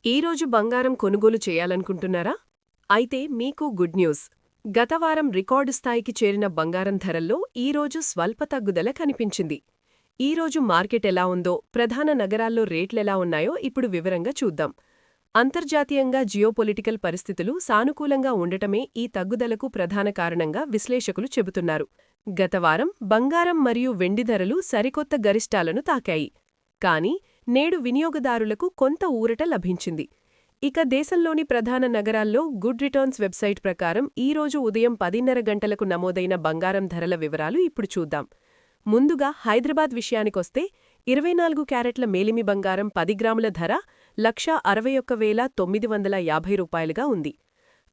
ఈరోజు బంగారం కొనుగోలు చేయాలనుకుంటున్నారా? అయితే మీకు గుడ్ న్యూస్. గత వారం రికార్డు స్థాయికి చేరిన బంగారం ధరల్లో ఈరోజు స్వల్ప తగ్గుదల కనిపించింది. ఈరోజు మార్కెట్ ఎలా ఉందో, ప్రధాన నగరాల్లో రేట్లెలా ఉన్నాయో ఇప్పుడు వివరంగా చూద్దాం. అంతర్జాతీయంగా జియోపొలిటికల్ పరిస్థితులు సానుకూలంగా ఉండటమే ఈ తగ్గుదలకు ప్రధాన కారణంగా విశ్లేషకులు చెబుతున్నారు. గత వారం బంగారం మరియు వెండి ధరలు సరికొత్త గరిష్టాలను తాకాయి. కానీ నేడు వినియోగదారులకు కొంత ఊరట లభించింది. ఇక దేశంలోని ప్రధాన నగరాల్లో గుడ్ రిటర్న్స్ వెబ్సైట్ ప్రకారం ఈరోజు ఉదయం 10:30 గంటలకు నమోదైన బంగారం ధరల వివరాలు ఇప్పుడు చూద్దాం. ముందుగా హైదరాబాద్ విషయానికొస్తే 24 క్యారెట్ల మేలిమి బంగారం 10 గ్రాముల ధర 1,61,950 రూపాయలుగా ఉంది.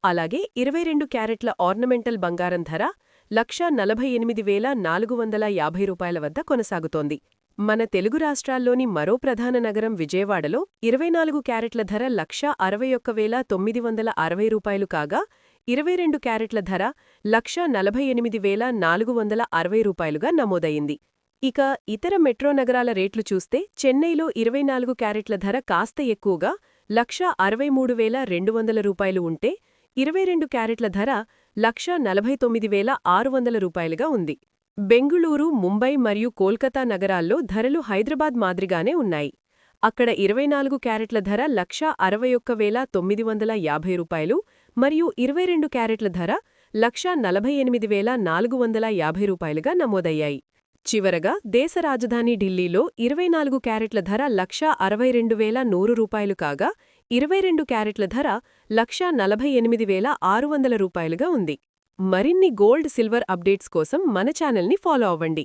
అలాగే 22 క్యారెట్ల ఆర్నమెంటల్ బంగారం ధర 1,48,450 రూపాయల వద్ద కొనసాగుతోంది. మన తెలుగు రాష్ట్రాల్లోని మరో ప్రధాన నగరం విజయవాడలో 24 క్యారెట్ల ధర 1,61,960 రూపాయలు కాగా 22 క్యారెట్ల ధర 1,48,460 రూపాయలుగా నమోదయింది. ఇక ఇతర మెట్రో నగరాల రేట్లు చూస్తే చెన్నైలో 24 క్యారెట్ల ధర కాస్త ఎక్కువగా 1,63,200 రూపాయలు ఉంటే 22 క్యారెట్ల ధర 1,49,600 రూపాయలుగా ఉంది. బెంగుళూరు, ముంబై మరియు కోల్కతా నగరాల్లో ధరలు హైదరాబాద్ మాదిరిగానే ఉన్నాయి. అక్కడ 24 క్యారెట్ల ధర 1,61,950 రూపాయలు మరియు 22 క్యారెట్ల ధర 1,48,450 రూపాయలుగా నమోదయ్యాయి. చివరగా దేశ రాజధాని ఢిల్లీలో 24 క్యారెట్ల ధర 1,62,100 రూపాయలు కాగా 22 క్యారెట్ల ధర 1,48,600 రూపాయలుగా ఉంది. మరిన్ని గోల్డ్ సిల్వర్ అప్డేట్స్ కోసం మన ఛానల్ని ఫాలో అవ్వండి.